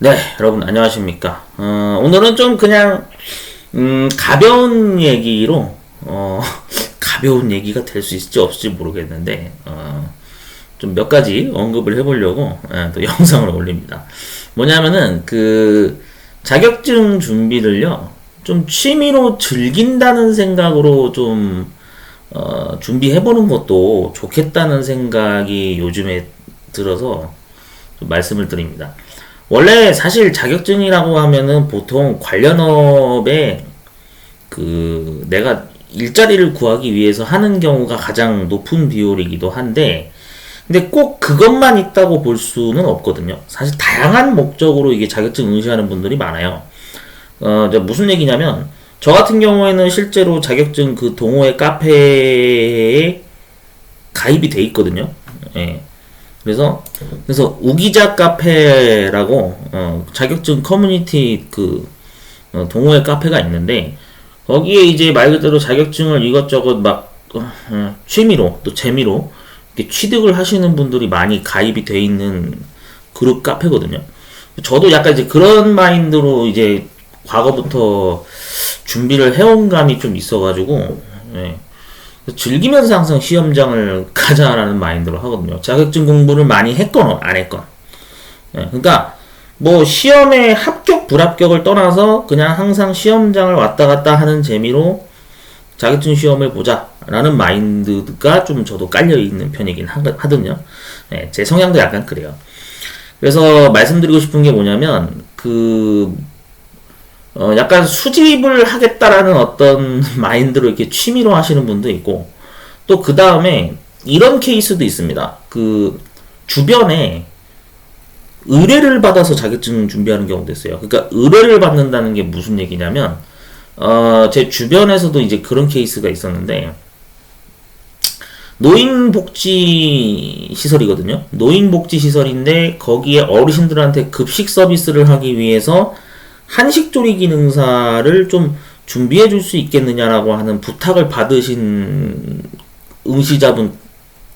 네, 여러분 안녕하십니까? 오늘은 좀 그냥 가벼운 얘기로 가벼운 얘기가 될 수 있을지 없을지 모르겠는데 좀 몇 가지 언급을 해보려고 또 영상을 올립니다. 뭐냐면은 그 자격증 준비를요 좀 취미로 즐긴다는 생각으로 좀 준비해보는 것도 좋겠다는 생각이 요즘에 들어서 좀 말씀을 드립니다. 원래 사실 자격증이라고 하면은 보통 관련업에 그 내가 일자리를 구하기 위해서 하는 경우가 가장 높은 비율이기도 한데, 근데 꼭 그것만 있다고 볼 수는 없거든요. 사실 다양한 목적으로 이게 자격증 응시하는 분들이 많아요. 이제 무슨 얘기냐면, 저 같은 경우에는 실제로 자격증 그 동호회 카페에 가입이 돼 있거든요. 예. 그래서 우기자 카페라고 자격증 커뮤니티 그 동호회 카페가 있는데, 거기에 이제 말 그대로 자격증을 이것저것 막 취미로 또 재미로 이렇게 취득을 하시는 분들이 많이 가입이 돼 있는 그룹 카페거든요. 저도 약간 이제 그런 마인드로 이제 과거부터 준비를 해온 감이 좀 있어가지고, 예. 즐기면서 항상 시험장을 가자라는 마인드로 하거든요. 자격증 공부를 많이 했건 안 했건. 예, 그러니까 뭐 시험에 합격 불합격을 떠나서 그냥 항상 시험장을 왔다 갔다 하는 재미로 자격증 시험을 보자라는 마인드가 좀 저도 깔려 있는 편이긴 하거든요. 예, 제 성향도 약간 그래요. 그래서 말씀드리고 싶은 게 뭐냐면 약간 수집을 하겠다라는 어떤 마인드로 이렇게 취미로 하시는 분도 있고, 또 그 다음에 이런 케이스도 있습니다. 그 주변에 의뢰를 받아서 자격증 준비하는 경우도 있어요. 그러니까 의뢰를 받는다는 게 무슨 얘기냐면, 제 주변에서도 이제 그런 케이스가 있었는데, 노인복지시설이거든요. 노인복지시설인데 거기에 어르신들한테 급식 서비스를 하기 위해서 한식조리 기능사를 좀 준비해 줄 수 있겠느냐라고 하는 부탁을 받으신 응시자분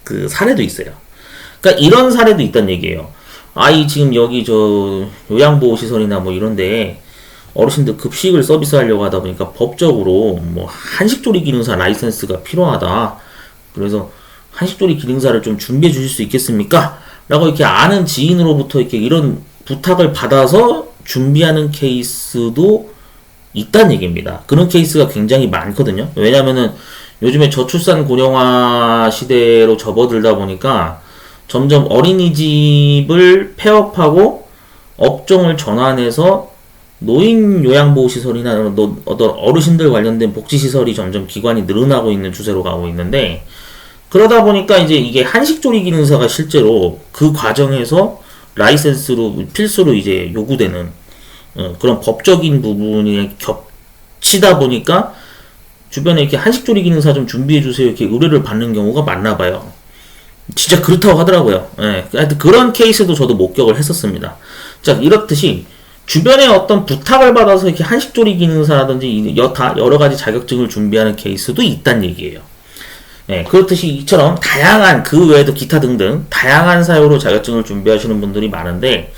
그 사례도 있어요. 그러니까 이런 사례도 있다는 얘기예요. 아이 지금 여기 저 요양보호시설이나 뭐 이런데 어르신들 급식을 서비스하려고 하다 보니까 법적으로 뭐 한식조리 기능사 라이센스가 필요하다. 그래서 한식조리 기능사를 좀 준비해 주실 수 있겠습니까? 라고 이렇게 아는 지인으로부터 이렇게 이런 부탁을 받아서 준비하는 케이스도 있다는 얘기입니다. 그런 케이스가 굉장히 많거든요. 왜냐면은 요즘에 저출산 고령화 시대로 접어들다 보니까 점점 어린이집을 폐업하고 업종을 전환해서 노인 요양보호시설이나 어떤 어르신들 관련된 복지시설이 점점 기관이 늘어나고 있는 추세로 가고 있는데, 그러다 보니까 이제 이게 한식조리 기능사가 실제로 그 과정에서 라이센스로 필수로 이제 요구되는 그런 법적인 부분이 겹치다 보니까 주변에 이렇게 한식조리 기능사 좀 준비해 주세요 이렇게 의뢰를 받는 경우가 많나 봐요. 진짜 그렇다고 하더라고요. 예. 하여튼 그런 케이스도 저도 목격을 했었습니다. 자, 이렇듯이 주변에 어떤 부탁을 받아서 이렇게 한식조리 기능사라든지 여러 가지 자격증을 준비하는 케이스도 있다는 얘기예요. 예, 그렇듯이 이처럼 다양한 그 외에도 기타 등등 다양한 사유로 자격증을 준비하시는 분들이 많은데,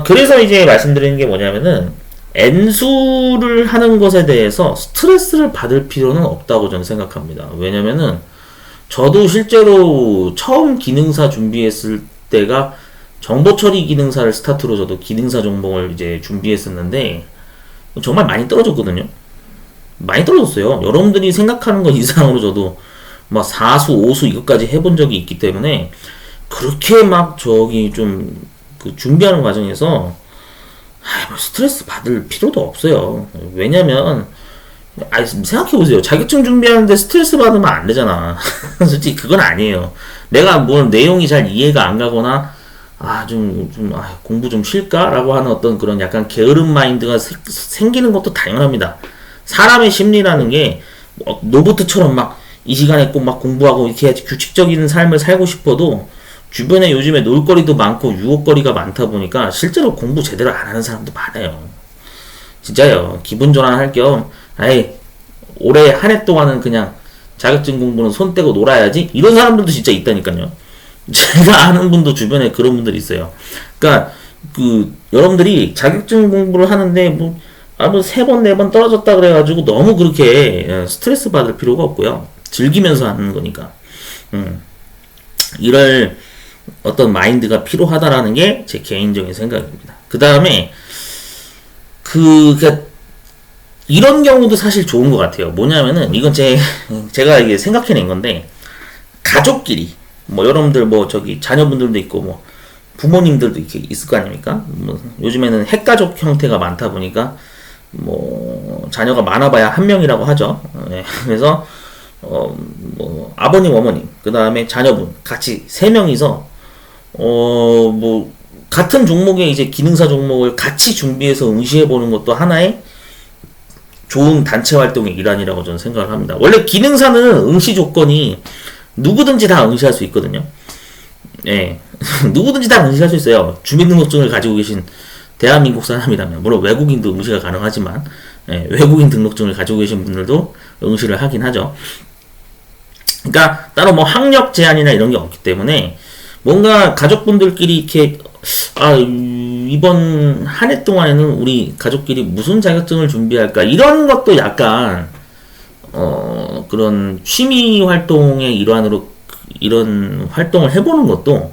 그래서 이제 말씀드리는 게 뭐냐면은 N수를 하는 것에 대해서 스트레스를 받을 필요는 없다고 저는 생각합니다. 왜냐면은 저도 실제로 처음 기능사 준비했을 때가 정보처리 기능사를 스타트로 저도 기능사 전공을 이제 준비했었는데 정말 많이 떨어졌거든요. 많이 떨어졌어요. 여러분들이 생각하는 것 이상으로 저도 막 4수, 5수 이것까지 해본 적이 있기 때문에 그렇게 막 저기 좀 그 준비하는 과정에서 뭐 스트레스 받을 필요도 없어요. 왜냐면 생각해보세요. 자격증 준비하는데 스트레스 받으면 안 되잖아. 솔직히 그건 아니에요. 내가 뭐 내용이 잘 이해가 안 가거나 공부 좀 쉴까? 라고 하는 어떤 그런 약간 게으른 마인드가 생기는 것도 당연합니다. 사람의 심리라는 게 로봇처럼 막 이 시간에 꼭 막 공부하고 이렇게 규칙적인 삶을 살고 싶어도 주변에 요즘에 놀거리도 많고 유혹거리가 많다 보니까 실제로 공부 제대로 안 하는 사람도 많아요. 진짜요. 기분 전환할 겸 올해 한 해 동안은 그냥 자격증 공부는 손 떼고 놀아야지 이런 사람들도 진짜 있다니까요. 제가 아는 분도 주변에 그런 분들이 있어요. 그러니까 여러분들이 자격증 공부를 하는데 뭐 3번, 4번 떨어졌다 그래가지고 너무 그렇게 스트레스 받을 필요가 없고요. 즐기면서 하는 거니까. 이럴 어떤 마인드가 필요하다라는 게 제 개인적인 생각입니다. 그 다음에, 그러니까 이런 경우도 사실 좋은 것 같아요. 뭐냐면은, 이건 제가 이게 생각해낸 건데, 가족끼리, 뭐, 여러분들 자녀분들도 있고, 뭐, 부모님들도 이렇게 있을 거 아닙니까? 뭐, 요즘에는 핵가족 형태가 많다 보니까, 뭐, 자녀가 많아봐야 한 명이라고 하죠. 네. 그래서, 뭐, 아버님, 어머님, 그 다음에 자녀분, 같이 3명이서, 뭐, 같은 종목의 이제 기능사 종목을 같이 준비해서 응시해보는 것도 하나의 좋은 단체 활동의 일환이라고 저는 생각을 합니다. 원래 기능사는 응시 조건이 누구든지 다 응시할 수 있거든요. 예. 누구든지 다 응시할 수 있어요. 주민등록증을 가지고 계신 대한민국 사람이라면. 물론 외국인도 응시가 가능하지만, 예, 외국인 등록증을 가지고 계신 분들도 응시를 하긴 하죠. 그러니까 따로 뭐 학력 제한이나 이런 게 없기 때문에 뭔가 가족분들끼리 이렇게 이번 한 해 동안에는 우리 가족끼리 무슨 자격증을 준비할까 이런 것도 약간 그런 취미 활동의 일환으로 이런 활동을 해보는 것도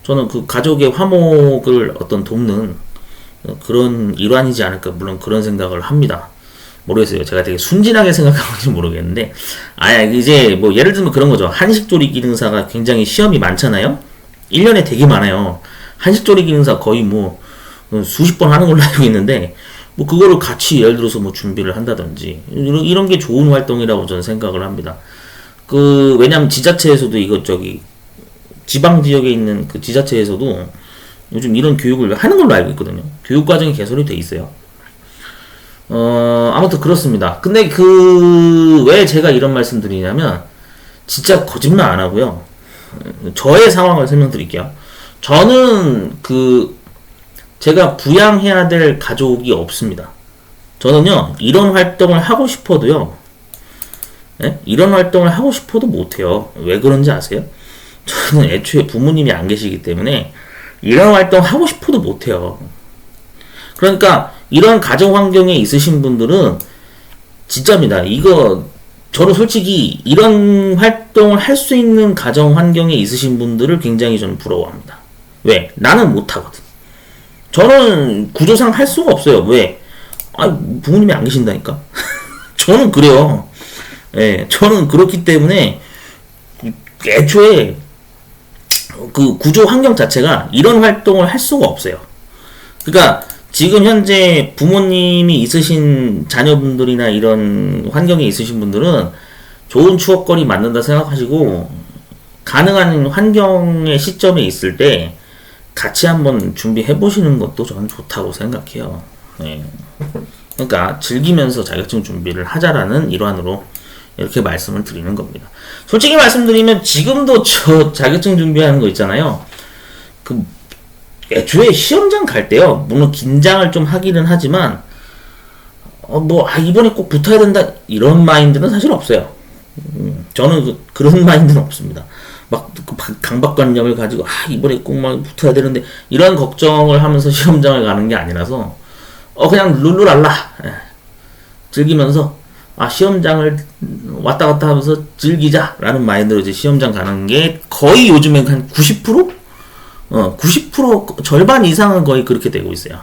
저는 그 가족의 화목을 어떤 돕는 그런 일환이지 않을까, 물론 그런 생각을 합니다. 모르겠어요. 제가 되게 순진하게 생각하는지 모르겠는데, 이제 뭐 예를 들면 그런 거죠. 한식조리 기능사가 굉장히 시험이 많잖아요. 1년에 되게 많아요. 한식조리 기능사 거의 뭐 수십 번 하는 걸로 알고 있는데, 뭐 그거를 같이 예를 들어서 뭐 준비를 한다든지 이런 게 좋은 활동이라고 저는 생각을 합니다. 왜냐면 지자체에서도 지방 지역에 있는 그 지자체에서도 요즘 이런 교육을 하는 걸로 알고 있거든요. 교육 과정이 개설이 돼 있어요. 아무튼 그렇습니다. 근데 왜 제가 이런 말씀 드리냐면, 진짜 거짓말 안 하고요. 저의 상황을 설명드릴게요. 저는 제가 부양해야 될 가족이 없습니다. 저는요, 이런 활동을 하고 싶어도요, 네? 이런 활동을 하고 싶어도 못해요. 왜 그런지 아세요? 저는 애초에 부모님이 안 계시기 때문에 이런 활동 하고 싶어도 못해요. 그러니까 이런 가정 환경에 있으신 분들은 진짜입니다. 저는 솔직히 이런 활동을 할 수 있는 가정 환경에 있으신 분들을 굉장히 저는 부러워합니다. 왜? 나는 못하거든. 저는 구조상 할 수가 없어요. 왜? 부모님이 안 계신다니까. 저는 그래요. 예, 저는 그렇기 때문에 애초에 그 구조 환경 자체가 이런 활동을 할 수가 없어요. 그러니까 지금 현재 부모님이 있으신 자녀분들이나 이런 환경에 있으신 분들은 좋은 추억거리 만든다 생각하시고, 가능한 환경의 시점에 있을 때 같이 한번 준비해 보시는 것도 저는 좋다고 생각해요. 네. 그러니까 즐기면서 자격증 준비를 하자라는 일환으로 이렇게 말씀을 드리는 겁니다. 솔직히 말씀드리면 지금도 저 자격증 준비하는 거 있잖아요. 애초에 시험장 갈 때요, 물론 긴장을 좀 하기는 하지만, 이번에 꼭 붙어야 된다, 이런 마인드는 사실 없어요. 저는 그런 마인드는 없습니다. 강박관념을 가지고, 이번에 꼭 붙어야 되는데, 이런 걱정을 하면서 시험장을 가는 게 아니라서, 그냥 룰루랄라, 즐기면서, 시험장을 왔다 갔다 하면서 즐기자라는 마인드로 이제 시험장 가는 게 거의 요즘엔 한 90%? 90% 절반 이상은 거의 그렇게 되고 있어요.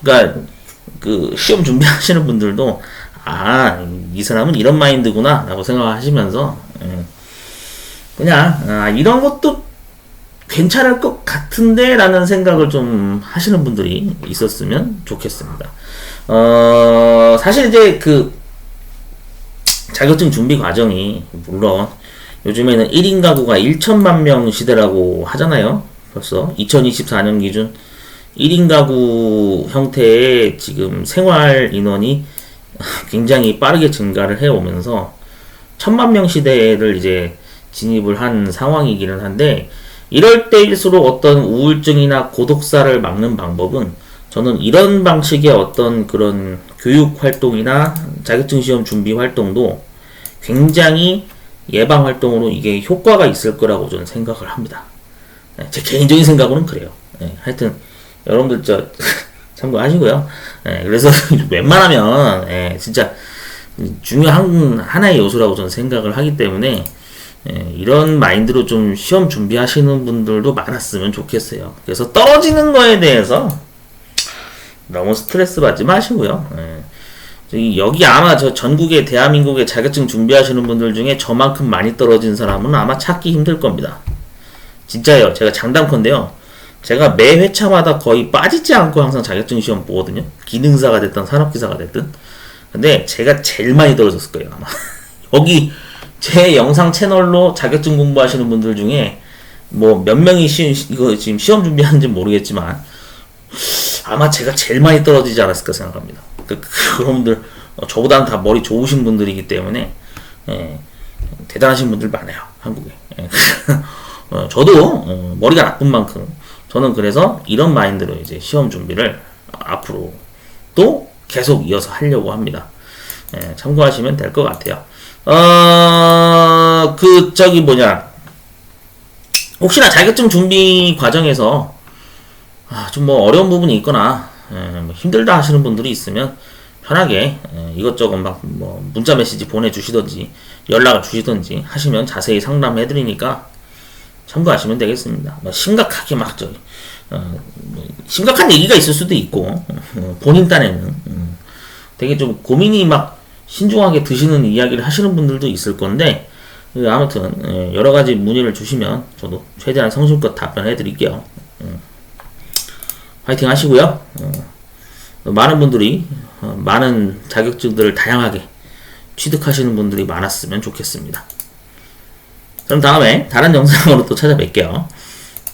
그러니까 시험 준비하시는 분들도 이 사람은 이런 마인드구나 라고 생각하시면서 그냥 이런 것도 괜찮을 것 같은데 라는 생각을 좀 하시는 분들이 있었으면 좋겠습니다. 사실 이제 자격증 준비 과정이 물론 요즘에는 1인 가구가 1천만 명 시대라고 하잖아요. 벌써 2024년 기준 1인 가구 형태의 지금 생활 인원이 굉장히 빠르게 증가를 해오면서 1000만 명 시대를 이제 진입을 한 상황이기는 한데, 이럴 때일수록 어떤 우울증이나 고독사를 막는 방법은 저는 이런 방식의 어떤 그런 교육 활동이나 자격증 시험 준비 활동도 굉장히 예방 활동으로 이게 효과가 있을 거라고 저는 생각을 합니다. 제 개인적인 생각으로는 그래요. 하여튼 여러분들 참고하시고요. 예, 그래서 웬만하면 진짜 중요한 하나의 요소라고 저는 생각을 하기 때문에 이런 마인드로 좀 시험 준비하시는 분들도 많았으면 좋겠어요. 그래서 떨어지는 거에 대해서 너무 스트레스 받지 마시고요. 여기 아마 전국의 대한민국의 자격증 준비하시는 분들 중에 저만큼 많이 떨어진 사람은 아마 찾기 힘들 겁니다. 진짜요. 제가 장담컨대요. 제가 매 회차마다 거의 빠지지 않고 항상 자격증 시험 보거든요. 기능사가 됐든 산업기사가 됐든. 근데 제가 제일 많이 떨어졌을 거예요, 아마. 여기 제 영상 채널로 자격증 공부하시는 분들 중에 뭐 몇 명이 이거 지금 시험 준비하는지 모르겠지만 아마 제가 제일 많이 떨어지지 않았을까 생각합니다. 그분들 저보다는 다 머리 좋으신 분들이기 때문에 대단하신 분들 많아요, 한국에. 저도 머리가 나쁜 만큼 저는 그래서 이런 마인드로 이제 시험 준비를 앞으로 또 계속 이어서 하려고 합니다. 참고하시면 될 것 같아요. 혹시나 자격증 준비 과정에서 좀 뭐 어려운 부분이 있거나 뭐 힘들다 하시는 분들이 있으면 편하게 이것저것 막 뭐 문자 메시지 보내주시던지 연락을 주시던지 하시면 자세히 상담해 드리니까 참고하시면 되겠습니다. 뭐 심각하게 심각한 얘기가 있을 수도 있고 본인 딴에는 되게 좀 고민이 막 신중하게 드시는 이야기를 하시는 분들도 있을 건데 아무튼 여러 가지 문의를 주시면 저도 최대한 성심껏 답변해 드릴게요. 화이팅 하시고요. 많은 분들이 많은 자격증들을 다양하게 취득하시는 분들이 많았으면 좋겠습니다. 그럼 다음에 다른 영상으로 또 찾아뵐게요.